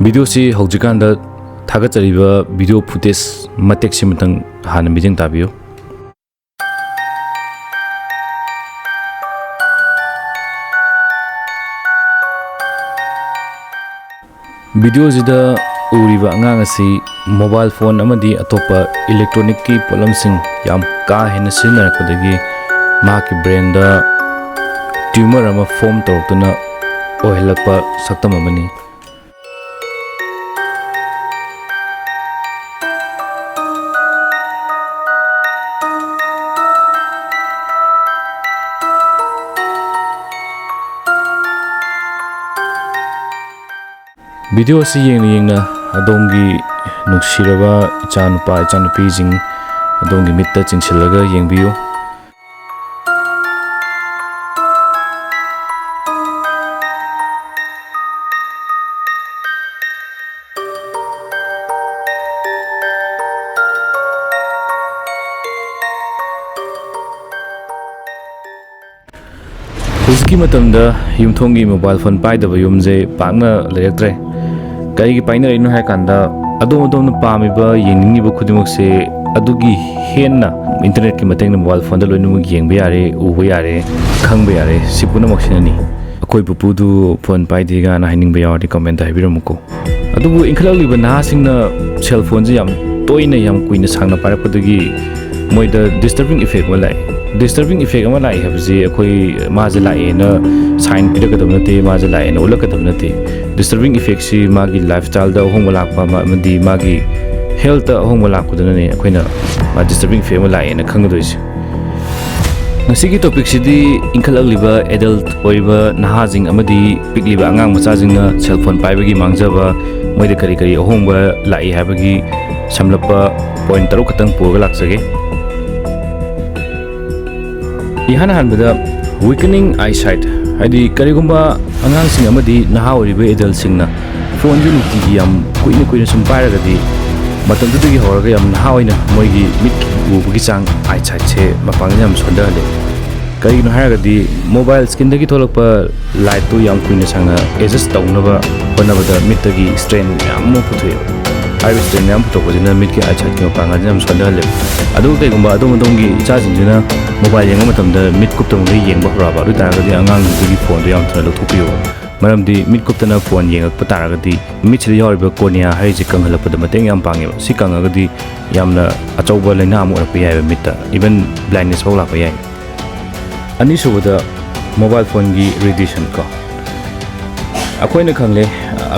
Video si hojikanda thagatariba video footage matek simatang hana mijing tabiyo. Video zida uriba angang asi mobile phone amadi atopa electronic ki polamsing yam ka hena sinnarakpadagi maki brain da tumor ama form tawtuna ohelakpa saktam amani. Video si yengna adongi nuksiraba ichanupa ichanupi jing adongi mitta chingsilaga yengbiyo. Huziki matamda yumthongi mobile phone paidaba yumje pangna lerektre. Kari paina ino hai kanda adom pamiba yengningiba khudimokse adugi henna internet ki matengna mobile phone da loinu yengbe yare uba yare khangbe yare sipuna moksinani akoi pupudu phone paidi ga na hainingba yawdi comment da habiramuko adubu Enkhatlakliba nahasingna cell phone ji yam toina yam kuina sangna parakpadagi moida disturbing effect ma lai disturbing effect ama lai habji akoi maje lai na sign pidakadam nate maje lai na ulakadam nate disturbing effect si magi lifestyle da hongwa lakpa amadi magi health da hongwa lakpudana ne akoina ma disturbing effect ma lai na khangdoisi ngasigi topic sidi Enkhatlakliba adult oiba nahasing amadi pikliba angang machajingna cell phone paibagi mangjaba moida kari hongwa lai habagi samlapa point taru khatang purga laksage ihana hanbada weakening eyesight hadi karigumba angangsing amadi nahaoriba adult singna phone ju niti yam kuina sum pairagadi matamdudagi horaga yam nahaoina moigi mit ubagi chang eyesight se mapang yam sondale karigino haragadi mobile screen dagi tholakpa light tu yam kuina sanga adjust tawnaba honabada mitagi strain yam mo puthuye ai strain yam putokojina mitki eyesight ki mapang yam sondale adu kaigumba adongi ichajinjina mobile yenga matamda mit kuptamda yengba horaba adu taragadi angangsinggi phone do yam thana lothupiyo maramdi mit kuptana phone yengakpa taragadi mitchida yoriba cornea haiji kanghalapda mateng yam pangi si kangagadi yamna achauba laina amu rakpa yai mitta even blindness ho lakpa yai ani subada mobile phone gi radiation ko akoina khangle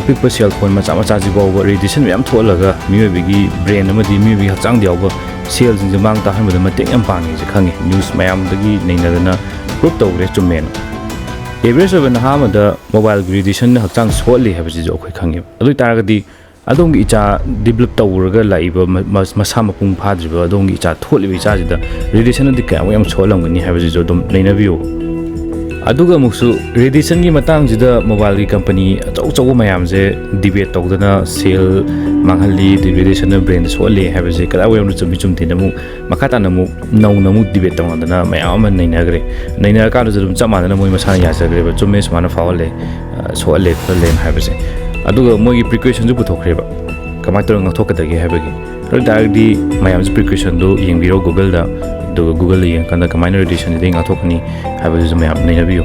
apikpa cell phone macha ji bawa radiation yam tholaga miwebigi brain amadi miwebigi hachang diawba cells in the mang ta hanbada mateng yam pangi je khangi news mayam dagi neinadana proof tawre chumen average of nahamada mobile radiation na hachang solli habji jo khoi khangi adu taragadi adongi icha develop tawurga laiba masa mapung phadriba adongi icha tholiba icha jida radiation di ka yam solamgani habji jo dum neinabiyo aduga muksu radiation gi matang jida mobile gi company achau mayam je debate tawdana sale manghalli radiation na brain solli habji kada wayam chumbi chumti namu makata namu namu debate tawdana mayam nainagre naina ka dum chamana na moi masana yasagre ba chumme smana fawale solli len habji aduga moi gi precaution ju puthokre ba kamai tor ngathokadagi habagi rodagdi mayam ju precaution do yengbiro google da Google yang kanda kamaina radiation de ngathokni habaju mayam nainabiyo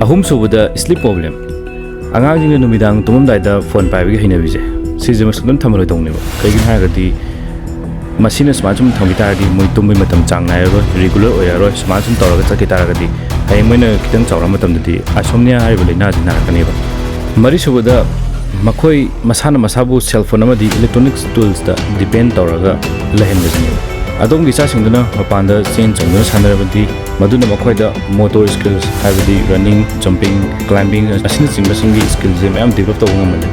ahum subada sleep problem angangsingna numidang tumumdai da phone paibagi hainabije sije masudam thamroi dongneba kaigin hagadi masina smartphone thangitari moi tumbi matam chang nairo regular oiraro smartphone tawraga chakitaraga hay moina kitang chawra matamdadi asomnia hariba leina dina kaneba mari subada makhoi masana masabu cell phone amadi electronics tools da depend tawraga lahenbajini adongi cha singduna mapanda chen chongna sanarabadi maduna makhoida motor skills habadi running jumping climbing asina chimbasingi skills je mayam develop tawng ngamale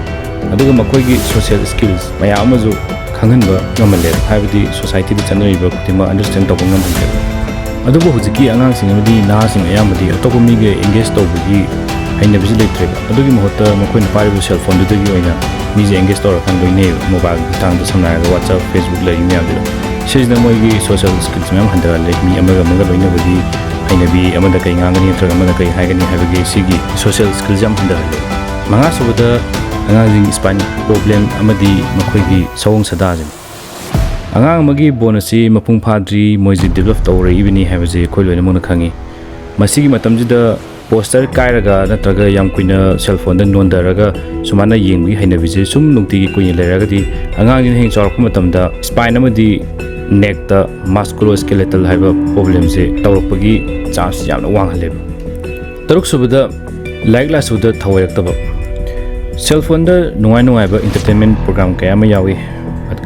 aduga makhoigi social skills mayam amaju khanghanba ngamale habadi society di chanariba kutima understand tawng ngamale adubu hujiki angangsing amadi nahasing ayamadi atopumi ge engage tawbagi haina bisi leitre adugi mohota makhoina paribu cell phone dudagi oina mije engage tawra kan loine mobile tang da samnaga WhatsApp Facebook la email dilo sejna moigi social skills mem handara le mi amaga loina bodi haina bi amada kai ngangani natra amada kai haigani habagi sigi social skills jam handara le manga subada angangsing spine problem amadi makhoi sawong sadajin angang amagi bonasi mapung phadri moiji develop tawre ibini habje khoi loina mona khangi masigi matamjida poster kairaga natraga yam kuina cell phone da nondaraga sumana yengbi hainabije sum nungti kuina leragadi angang heng chawrpa matamda spine amadi neck da musculoskeletal haiba problem se tawrpagi chance yamna wanghale taruk subada like la suda thawayaktaba cell phone da nuai ba entertainment program kayama yawi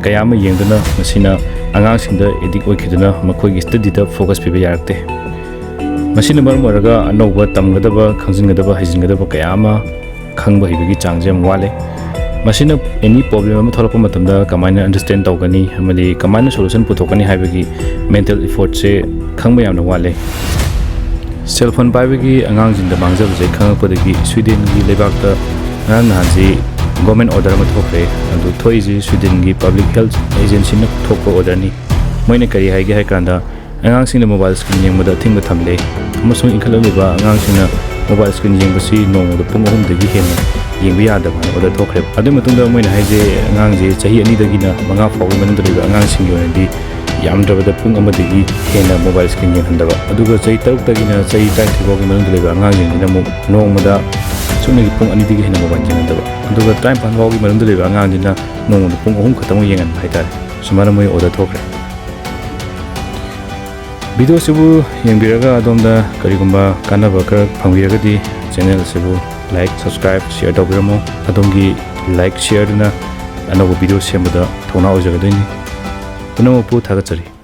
kayama yengduna masina angangsingda edik oikiduna makhoi study da focus piba yarakte masina marmaraga anoba tamgadaba khangsingadaba hijingadaba kayama khangba hibagi changje wale masina any problem ama tholapa matamda kamaina understand tawgani amali kamaina solution puthokani haibagi mental effort se khangba yamna wale cell phone paibagi angangsingda mangjaba khangpadagi Sweden gi lebakta nanhanji government order ma thokre adu thoiji Sweden gi public health agency na thokko order ni moina kari haige hai kanda angangsingna mobile screen yengmada thingba thamle amasung Enkhatlakliba angangsingna mobile screen yengbasi nongda pung 3 dagi henna yengbi yadaba order thokre adu matungda moina haije angangje chahi 2 dagina 5 fawi manunda leba angangsing yonadi yamdrabada pung 1 dagi henna mobile screen yenghandaba aduga chahi 3 dagina chahi 23 fawi manunda leba angangsingna mo nongmada sumni pung 2 dagi henna mobile yenghandaba aduga 35 fawi manunda leba angangsingna nongda pung 3 khatamo yengan haitare sumana moi order thokre video sibu yengbiraga adomda karigumba kanaba kar phangiragadi channel sibu like subscribe share tawbiramo adomgi like share na anago video semada thona ojagadini punamu pu thagachari